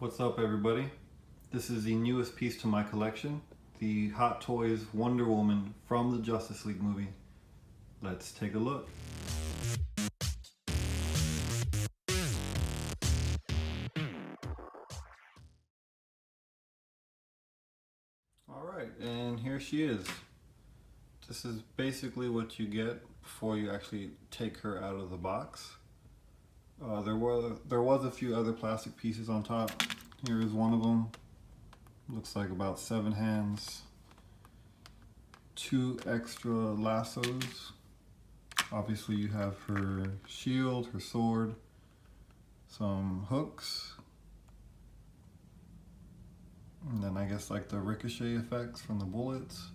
What's up, everybody? This is the newest piece to my collection, the Hot Toys Wonder Woman from the Justice League movie. Let's take a look. Alright, and here she is. This is basically what you get before you actually take her out of the box. There was a few other plastic pieces on top. Here is one of them. Looks like about 7 hands. 2 extra lassos. Obviously you have her shield, her sword, some hooks, and then I guess like the ricochet effects from the bullets.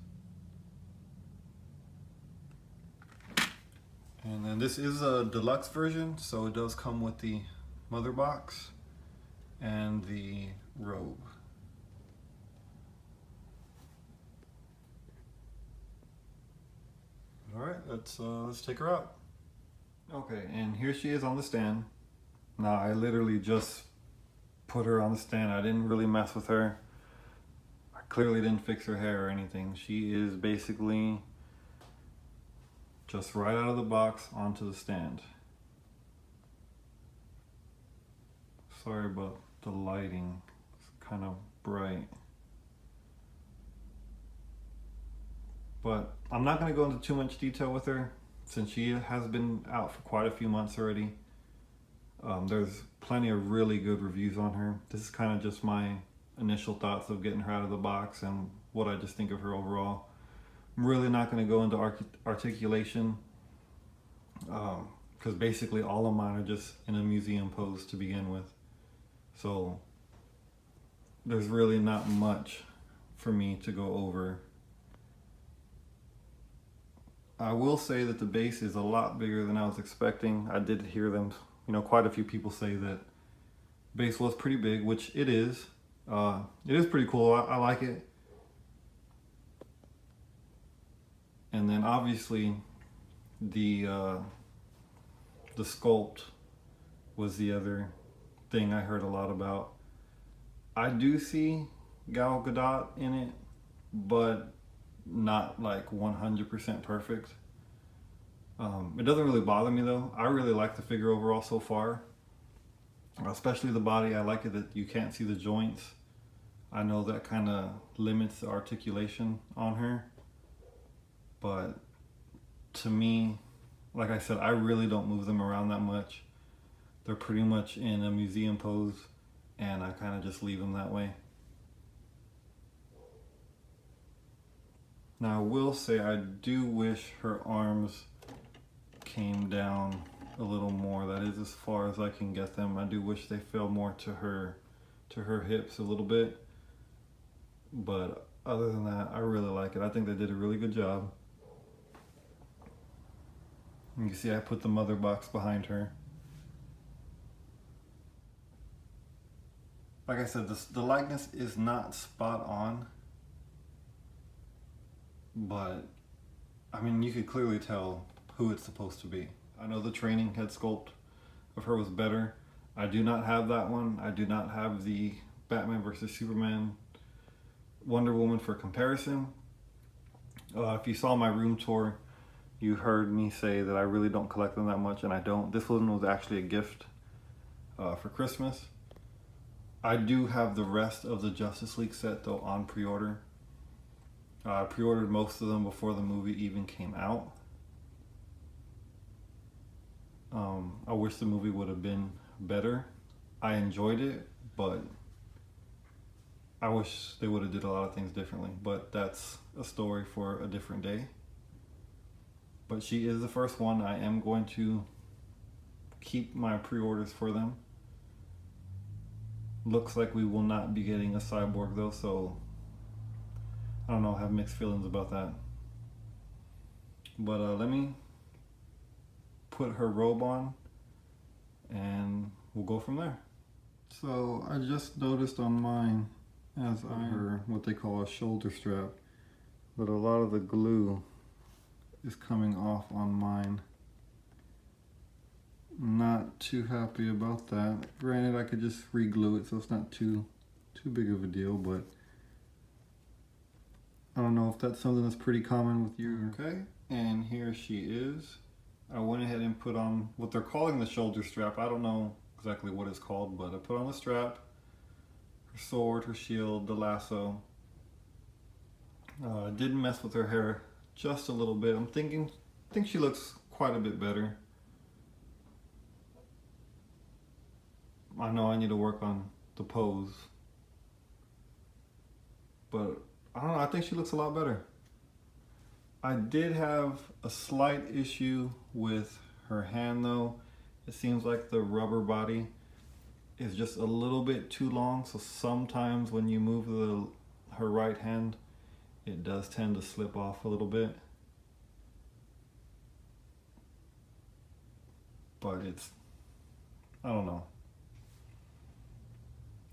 And then this is a deluxe version, so it does come with the mother box and the robe. All right, let's take her out. Okay, and here she is on the stand. Now I literally just put her on the stand. I didn't really mess with her. I clearly didn't fix her hair or anything. She is basically just right out of the box onto the stand. Sorry about the lighting, it's kind of bright. But I'm not going to go into too much detail with her since she has been out for quite a few months already. There's plenty of really good reviews on her. This is kind of just my initial thoughts of getting her out of the box and what I just think of her overall. I'm really not going to go into articulation because basically all of mine are just in a museum pose to begin with. So there's really not much for me to go over. I will say that the base is a lot bigger than I was expecting. I did hear them, quite a few people say that base was pretty big, which it is. It is pretty cool. I like it. And then obviously the sculpt was the other thing I heard a lot about. I do see Gal Gadot in it, but not like 100% perfect. It doesn't really bother me though. I really like the figure overall so far, especially the body. I like it that you can't see the joints. I know that kind of limits the articulation on her, but to me, like I said, I really don't move them around that much. They're pretty much in a museum pose and I kind of just leave them that way. Now I will say I do wish her arms came down a little more. That is as far as I can get them. I do wish they fell more to her hips a little bit. But other than that, I really like it. I think they did a really good job. You can see I put the mother box behind her. Like I said, the likeness is not spot on, but I mean, you could clearly tell who it's supposed to be. I know the training head sculpt of her was better. I do not have that one. I do not have the Batman vs. Superman Wonder Woman for comparison. If you saw my room tour, you heard me say that I really don't collect them that much, and I don't. This one was actually a gift for Christmas. I do have the rest of the Justice League set though on pre-order. I pre-ordered most of them before the movie even came out. I wish the movie would have been better. I enjoyed it, but I wish they would have did a lot of things differently, but that's a story for a different day. But she is the first one. I am going to keep my pre-orders for them. Looks like we will not be getting a cyborg though, so I don't know, I have mixed feelings about that. But let me put her robe on and we'll go from there. So I just noticed on mine, as I her what they call a shoulder strap, but a lot of the glue is coming off on mine. Not too happy about that. Granted, I could just re-glue it so it's not too big of a deal, but I don't know if that's something that's pretty common with you. Okay, and here she is. I went ahead and put on what they're calling the shoulder strap. I don't know exactly what it's called, but I put on the strap, her sword, her shield, the lasso. Didn't mess with her hair just a little bit. I think she looks quite a bit better. I know I need to work on the pose, but I don't know, I think she looks a lot better. I did have a slight issue with her hand though. It seems like the rubber body is just a little bit too long, so sometimes when you move her right hand, it does tend to slip off a little bit. But I don't know.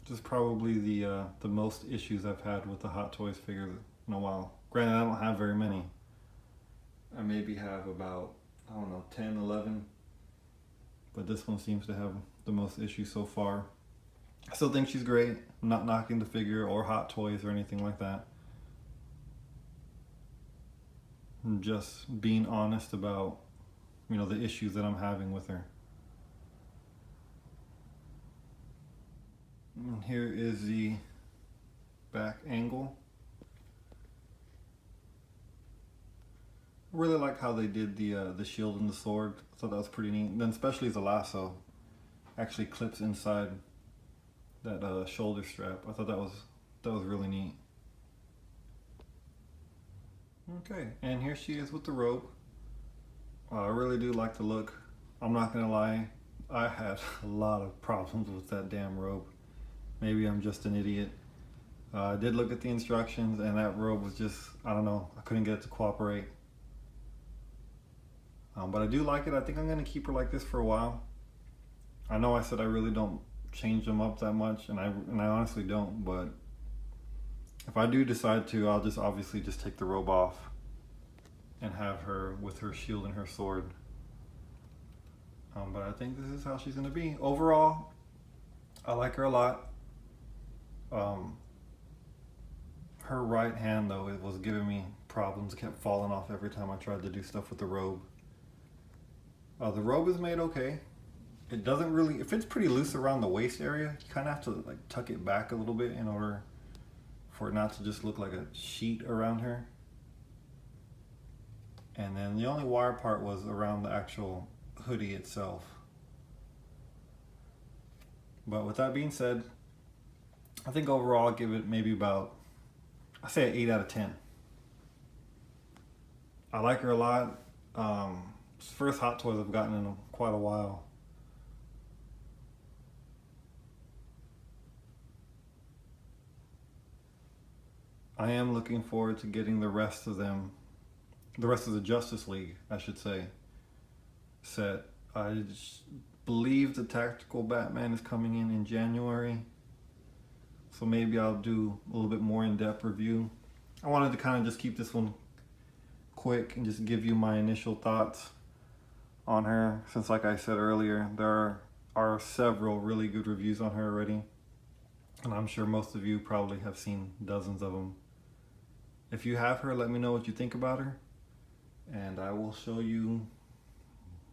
This is probably the most issues I've had with the Hot Toys figure in a while. Granted, I don't have very many. I maybe have about, I don't know, 10, 11. But this one seems to have the most issues so far. I still think she's great. I'm not knocking the figure or Hot Toys or anything like that. I'm just being honest about, the issues that I'm having with her. And here is the back angle. I really like how they did the shield and the sword. I thought that was pretty neat. And then especially the lasso actually clips inside that shoulder strap. I thought that was really neat. Okay, and here she is with the robe. I really do like the look. I'm not gonna lie, I had a lot of problems with that damn robe. Maybe I'm just an idiot. I did look at the instructions and that robe was just, I don't know, I couldn't get it to cooperate. But I do like it. I think I'm gonna keep her like this for a while. I know I said I really don't change them up that much, and I honestly don't, but if I do decide to, I'll just obviously just take the robe off and have her with her shield and her sword. But I think this is how she's gonna be. Overall, I like her a lot. Her right hand though, it was giving me problems. It kept falling off every time I tried to do stuff with the robe. The robe is made okay. It doesn't really, it fits pretty loose around the waist area. You kind of have to like tuck it back a little bit in order for it not to just look like a sheet around her. And then the only wire part was around the actual hoodie itself. But with that being said, I think overall I'll give it maybe about, I say an 8 out of 10. I like her a lot. It's the first Hot Toys I've gotten in quite a while. I am looking forward to getting the rest of them, the rest of the Justice League, I should say, set. I believe the Tactical Batman is coming in January. So maybe I'll do a little bit more in-depth review. I wanted to kind of just keep this one quick and just give you my initial thoughts on her, since like I said earlier, there are several really good reviews on her already, and I'm sure most of you probably have seen dozens of them. If you have her, let me know what you think about her, and I will show you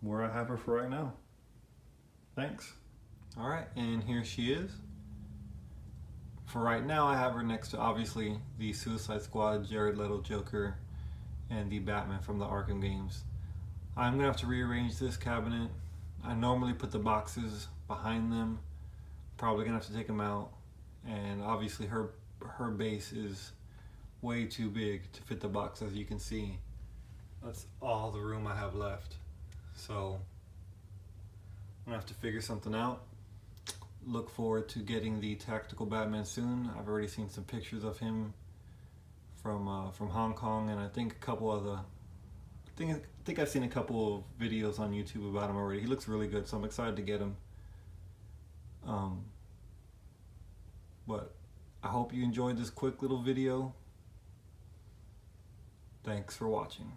where I have her for right now. Thanks. All right, and here she is. For right now, I have her next to obviously the Suicide Squad, Jared Leto Joker, and the Batman from the Arkham games. I'm gonna have to rearrange this cabinet. I normally put the boxes behind them. Probably gonna have to take them out. And obviously her base is way too big to fit the box, as you can see. That's all the room I have left. So I'm gonna have to figure something out. Look forward to getting the Tactical Batman soon. I've already seen some pictures of him from Hong Kong, and I think a couple other. I think I've seen a couple of videos on YouTube about him already. He looks really good, so I'm excited to get him. But I hope you enjoyed this quick little video. Thanks for watching.